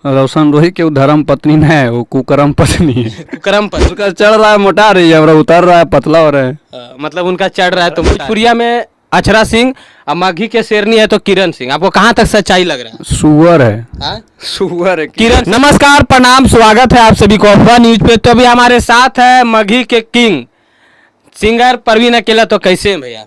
रोशन रोही की धर्म पत्नी न है, वो कुकर्म पत्नी है। कुकर्म पत्नी। उसका चढ़ रहा है मोटा रही है और उतर रहा है पतला हो रहा है। मतलब उनका चढ़ रहा है तो भोजपुरिया में अक्षरा सिंह और मघी के शेरनी है तो किरण सिंह। आपको कहाँ तक सच्चाई लग रहा है? सुअर है। हाँ? सुअर है किरण। नमस्कार, प्रणाम, स्वागत है आप सभी को अफवाह न्यूज पे। तो अभी हमारे साथ है मघी के किंग सिंगर परवीन अकेला। तो कैसे हैं भैया?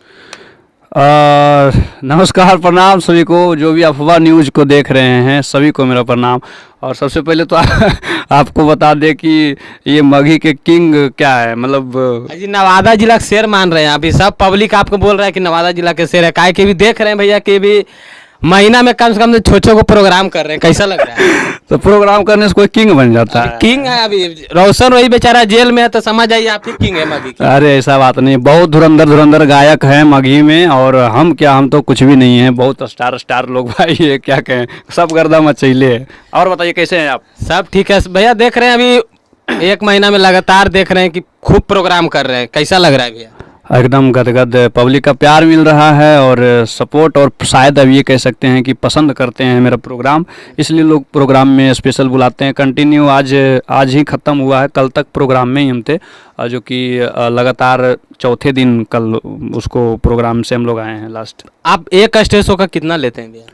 नमस्कार, प्रणाम सभी को, जो भी अफवाह न्यूज को देख रहे हैं सभी को मेरा प्रणाम। और सबसे पहले तो आपको बता दें कि ये मघी के किंग क्या है, मतलब जी नवादा जिला का शेर मान रहे हैं अभी सब पब्लिक। आपको बोल रहा है कि नवादा जिला के शेर है। काय के भी देख रहे हैं भैया कि भी महीना में कम से कम छोटे को प्रोग्राम कर रहे हैं। कैसा लग रहा है? तो प्रोग्राम करने से कोई किंग बन जाता है? किंग है अभी रोशन वही बेचारा जेल में है तो समझ आइए आप ही किंग है मघी की। अरे ऐसा बात नहीं, बहुत धुरंधर गायक है मघी में। और हम क्या, हम तो कुछ भी नहीं है, बहुत स्टार लोग भाई है, क्या कहें, सब गर्दा मचैले है। और बताइए कैसे हैं आप? सब ठीक है भैया। देख रहे हैं अभी एक महीना में लगातार देख रहे हैं कि खूब प्रोग्राम कर रहे हैं। कैसा लग रहा है भैया? एकदम गदगद, पब्लिक का प्यार मिल रहा है और सपोर्ट, और शायद अब ये कह सकते हैं कि पसंद करते हैं मेरा प्रोग्राम, इसलिए लोग प्रोग्राम में स्पेशल बुलाते हैं। कंटिन्यू आज ही ख़त्म हुआ है, कल तक प्रोग्राम में ही हम थे, जो कि लगातार चौथे दिन कल उसको प्रोग्राम से हम लोग आए हैं लास्ट। आप एक स्टेज शो का कितना लेते हैं भैया?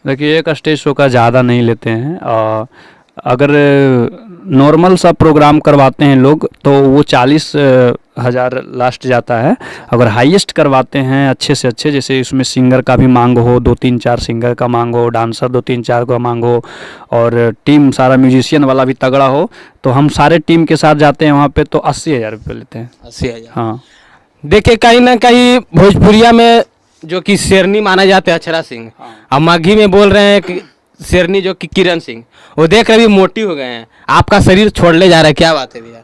देखिए, एक स्टेज शो का ज़्यादा नहीं लेते हैं। अगर नॉर्मल सा प्रोग्राम करवाते हैं लोग तो वो 40,000 लास्ट जाता है। अगर हाईएस्ट करवाते हैं अच्छे से अच्छे, जैसे इसमें सिंगर का भी मांग हो, 2-3-4 सिंगर का मांग हो, डांसर 2-3-4 का मांग हो, और टीम सारा म्यूजिशियन वाला भी तगड़ा हो, तो हम सारे टीम के साथ जाते हैं वहाँ पे तो 80,000 रुपये लेते हैं। 80,000। हाँ, देखिए कहीं ना कहीं भोजपुरिया में जो कि शेरनी माना जाता है अक्षरा सिंह, अब मघी में बोल रहे हैं कि शेरनी जो कि किरण सिंह, वो देख रहे भी मोटी हो गए हैं। आपका शरीर छोड़ने जा रहा है, क्या बात है भैया?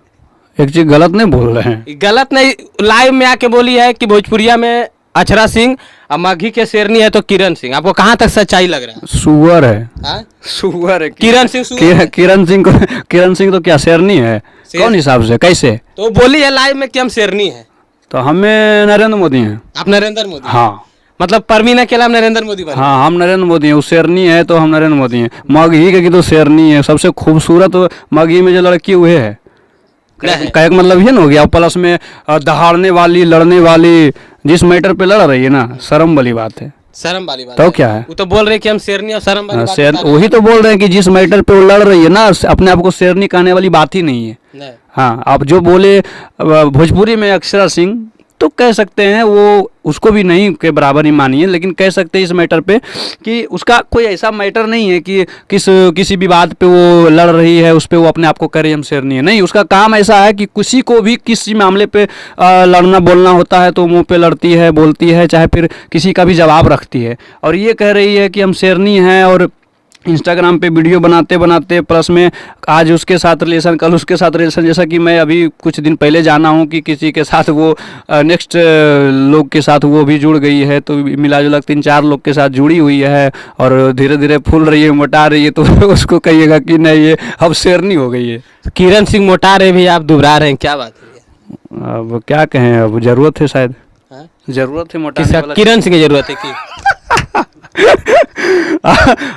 एक चीज़ गलत नहीं बोल रहे हैं? गलत नहीं, लाइव में आके बोली है कि भोजपुरिया में अक्षरा सिंह और मघी के शेरनी है तो किरण सिंह। आपको कहाँ तक सच्चाई लग रहा है? सुअर है। हाँ? सुअर है किरण सिंह। किरण सिंह तो क्या शेरनी है? कौन हिसाब से, कैसे? तो बोली है लाइव में कि हम शेरनी है। तो हमें नरेंद्र मोदी हैं। आप नरेंद्र मोदी? हाँ, मतलब परवीन अकेला नरेंद्र मोदी बने? हाँ, हम नरेंद्र मोदी हैं। वो शेरनी है तो हम नरेंद्र मोदी हैं। मघी की तो शेरनी है। सबसे खूबसूरत मघी में जो लड़की हुए है, कहने का मतलब ये ना हो गया। प्लस में दहाड़ने वाली, लड़ने वाली, जिस मैटर पे लड़ रही है ना, शर्म वाली बात है। शर्म वाली बात तो है। क्या है? वो तो बोल रहे कि हम शेरनी और शर्म वाली बात बता रहे हैं। वही तो बोल रहे हैं कि जिस मैटर पे वो लड़ रही है ना, अपने आप को शेरनी कहने वाली बात ही नहीं है। नहीं। हाँ, आप जो बोले भोजपुरी में अक्षरा सिंह, तो कह सकते हैं वो उसको भी नहीं के बराबर ही मानिए, लेकिन कह सकते हैं इस मैटर पे कि उसका कोई ऐसा मैटर नहीं है कि किसी भी बात पे वो लड़ रही है, उस पे वो अपने आप को करे हम शेरनी है। नहीं, उसका काम ऐसा है कि किसी को भी किसी मामले पे लड़ना बोलना होता है तो मुंह पे लड़ती है, बोलती है, चाहे फिर किसी का भी जवाब रखती है। और ये कह रही है कि हम शेरनी हैं, और इंस्टाग्राम पे वीडियो बनाते बनाते प्लस में आज उसके साथ रिलेशन, कल उसके साथ रिलेशन, जैसा कि मैं अभी कुछ दिन पहले जाना हूँ कि किसी के साथ वो नेक्स्ट लोग के साथ वो भी जुड़ गई है, तो मिला जुला 3-4 लोग के साथ जुड़ी हुई है और धीरे धीरे फूल रही है, मोटा रही है, तो उसको कहिएगा कि नहीं ये अब शेरनी हो गई है। किरण सिंह मोटा रहे भी, आप दुबरा रहे हैं, क्या बात है? अब क्या कहें, अब जरूरत है, शायद जरूरत है मोटा। किरण सिंह की जरूरत है कि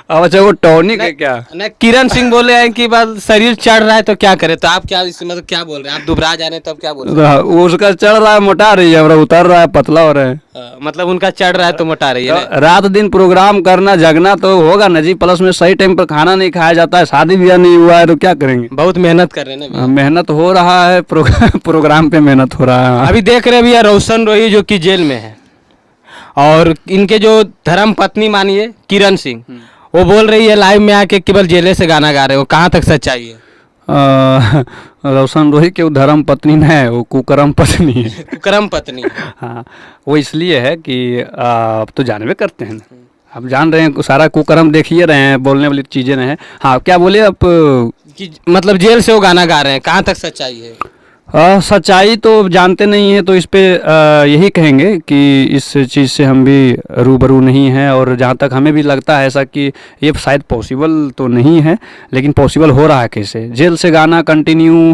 अब अच्छा वो टॉनिक है क्या? नहीं, किरण सिंह बोले हैं कि बस शरीर चढ़ रहा है तो क्या करे। तो आप क्या मतलब क्या बोल रहे हैं? आप दुबरा जा रहे हैं तो अब क्या बोल रहे हैं? वो उसका चढ़ रहा है, मोटा रही है, और उतर रहा है, पतला हो रहा है। मतलब उनका चढ़ रहा है तो मोटा रही है। तो रात दिन प्रोग्राम करना, जगना तो होगा ना जी। प्लस में सही टाइम पर खाना नहीं खाया जाता है, शादी ब्याह नहीं हुआ है तो क्या करेंगे? बहुत मेहनत कर रहे हैं ना। मेहनत हो रहा है, प्रोग्राम पे मेहनत हो रहा है। अभी देख रहे भैया रोशन रोही जो कि जेल में है, और इनके जो धर्म पत्नी मानिए किरण सिंह, वो बोल रही है लाइव में आके केवल जेले से गाना गा रहे हो। कहाँ तक सच्चाई है? रोशन रोही की धर्म पत्नी न है, वो कुकर्म पत्नी है। कुकर्म पत्नी। हाँ, वो इसलिए है कि आप तो जानवे करते हैं ना, आप जान रहे हैं, सारा कुकर्म देखिए रहे हैं, बोलने वाली चीज़ें हैं। हाँ, क्या बोले आप? कि मतलब जेल से वो गाना गा रहे हैं, कहाँ तक सच्चाई है? सच्चाई तो जानते नहीं हैं, तो इस पे यही कहेंगे कि इस चीज़ से हम भी रूबरू नहीं हैं, और जहाँ तक हमें भी लगता है ऐसा कि ये शायद पॉसिबल तो नहीं है, लेकिन पॉसिबल हो रहा है कैसे? जेल से गाना कंटिन्यू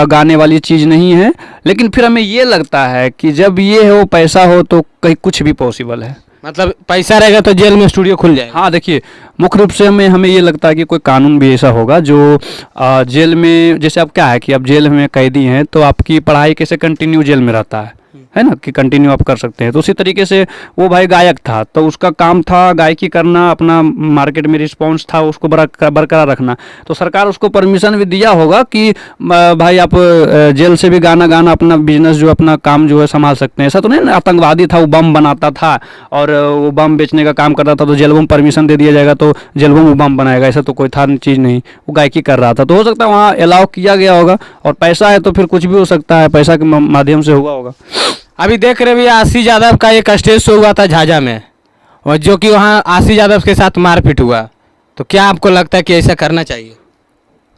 गाने वाली चीज़ नहीं है, लेकिन फिर हमें ये लगता है कि जब ये हो, पैसा हो, तो कहीं कुछ भी पॉसिबल है। मतलब पैसा रहेगा तो जेल में स्टूडियो खुल जाएगा। हाँ देखिए, मुख्य रूप से हमें हमें ये लगता है कि कोई कानून भी ऐसा होगा जो जेल में, जैसे अब क्या है कि अब जेल में कैदी हैं तो आपकी पढ़ाई कैसे कंटिन्यू जेल में रहता है ना, कि कंटिन्यू आप कर सकते हैं। तो उसी तरीके से वो भाई गायक था तो उसका काम था गायकी करना, अपना मार्केट में रिस्पॉन्स था उसको बरकरार रखना। तो सरकार उसको परमिशन भी दिया होगा कि भाई आप जेल से भी गाना गाना अपना बिजनेस जो अपना काम जो है संभाल सकते हैं। ऐसा तो नहीं ना आतंकवादी था, वो बम बनाता था और वो बम बेचने का काम करता था तो जेल में परमिशन दे दिया जाएगा तो जेल में वो बम बनाएगा, ऐसा तो कोई था चीज़ नहीं। वो गायकी कर रहा था तो हो सकता है वहाँ अलाउ किया गया होगा, और पैसा है तो फिर कुछ भी हो सकता है, पैसा के माध्यम से हुआ होगा। अभी देख रहे भैया आशीष यादव का एक स्टेज शो हुआ था झाझा में, और जो कि वहाँ आशीष यादव के साथ मारपीट हुआ, तो क्या आपको लगता है कि ऐसा करना चाहिए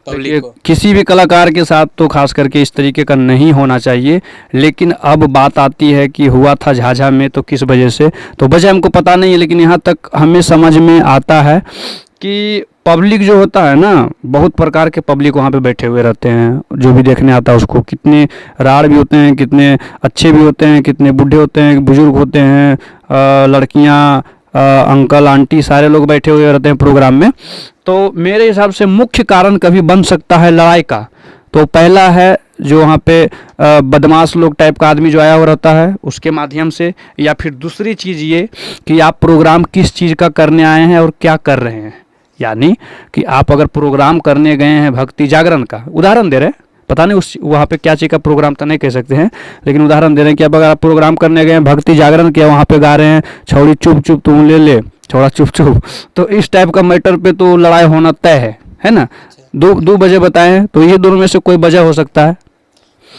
पब्लिक को? किसी भी कलाकार के साथ तो खास करके इस तरीके का नहीं होना चाहिए। लेकिन अब बात आती है कि हुआ था झाझा में तो किस वजह से, तो वजह हमको पता नहीं है, लेकिन यहाँ तक हमें समझ में आता है कि पब्लिक जो होता है ना, बहुत प्रकार के पब्लिक वहाँ पे बैठे हुए रहते हैं, जो भी देखने आता है उसको, कितने राड़ भी होते हैं, कितने अच्छे भी होते हैं, कितने बूढ़े होते हैं, बुजुर्ग होते हैं, लड़कियाँ, अंकल आंटी, सारे लोग बैठे हुए रहते हैं प्रोग्राम में। तो मेरे हिसाब से मुख्य कारण कभी बन सकता है लड़ाई का। तो पहला है जो वहाँ पे बदमाश लोग टाइप का आदमी जो आया हुआ रहता है उसके माध्यम से, या फिर दूसरी चीज़ ये कि आप प्रोग्राम किस चीज़ का करने आए हैं और क्या कर रहे हैं। यानी कि आप अगर प्रोग्राम करने गए हैं भक्ति जागरण का, उदाहरण दे रहे हैं, पता नहीं उस वहाँ पे क्या चीज़ का प्रोग्राम तो नहीं कह सकते हैं, लेकिन उदाहरण दे रहे हैं कि अब अगर आप प्रोग्राम करने गए हैं भक्ति जागरण के, वहाँ पे गा रहे हैं छौड़ी चुप चुप तू ले ले छोड़ा चुप चुप, तो इस टाइप का मैटर पे तो लड़ाई होना तय है ना। दो वजह बताएं तो ये दोनों में से कोई वजह हो सकता है।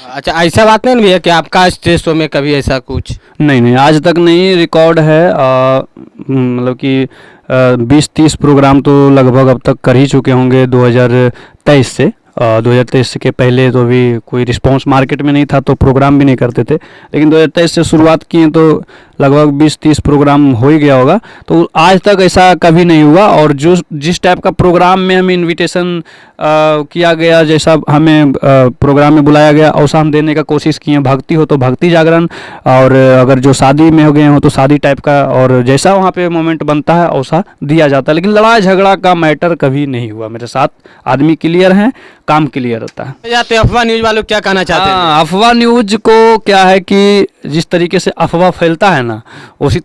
अच्छा, ऐसा बात नहीं भैया कि आपका स्टेज शो में कभी ऐसा कुछ? नहीं, आज तक नहीं। रिकॉर्ड है मतलब कि 20-30 प्रोग्राम तो लगभग अब तक कर ही चुके होंगे 2023 से। 2023 के पहले तो भी कोई रिस्पांस मार्केट में नहीं था तो प्रोग्राम भी नहीं करते थे, लेकिन 2023 से शुरुआत किए तो लगभग 20-30 प्रोग्राम हो ही गया होगा। तो आज तक ऐसा कभी नहीं हुआ, और जो जिस टाइप का प्रोग्राम में हमें इनविटेशन किया गया, जैसा हमें प्रोग्राम में बुलाया गया वैसा हम देने का कोशिश किए। भक्ति हो तो भक्ति जागरण, और अगर जो शादी में हो गए हो तो शादी टाइप का, और जैसा वहाँ पे मोमेंट बनता है वैसा दिया जाता है। लेकिन लड़ाई झगड़ा का मैटर कभी नहीं हुआ मेरे साथ। आदमी क्लियर हैं, काम क्लियर होता है। जाते अफवाह न्यूज वालों क्या कहना चाहते हैं? अफवाह न्यूज को क्या है कि जिस तरीके से अफवाह फैलता है ना, इसी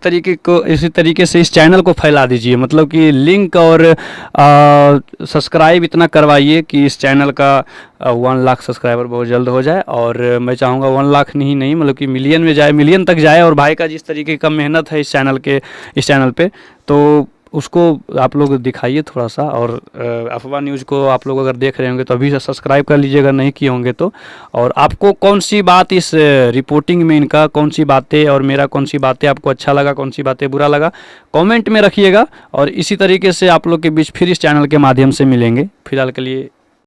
तरीके से इस चैनल को फैला दीजिए। मतलब कि लिंक और सब्सक्राइब इतना करवाइए कि इस चैनल का 1 लाख सब्सक्राइबर बहुत जल्द हो जाए, और मैं चाहूँगा 1 लाख नहीं मतलब कि मिलियन में जाए, मिलियन तक जाए। और भाई का जिस तरीके का मेहनत है इस चैनल पे, तो उसको आप लोग दिखाइए थोड़ा सा। और अफवाह न्यूज़ को आप लोग अगर देख रहे होंगे तो अभी से सब्सक्राइब कर लीजिएगा, नहीं किए होंगे तो। और आपको कौन सी बात इस रिपोर्टिंग में, इनका कौन सी बातें और मेरा कौन सी बातें आपको अच्छा लगा, कौन सी बातें बुरा लगा, कमेंट में रखिएगा। और इसी तरीके से आप लोग के बीच फिर इस चैनल के माध्यम से मिलेंगे। फिलहाल के लिए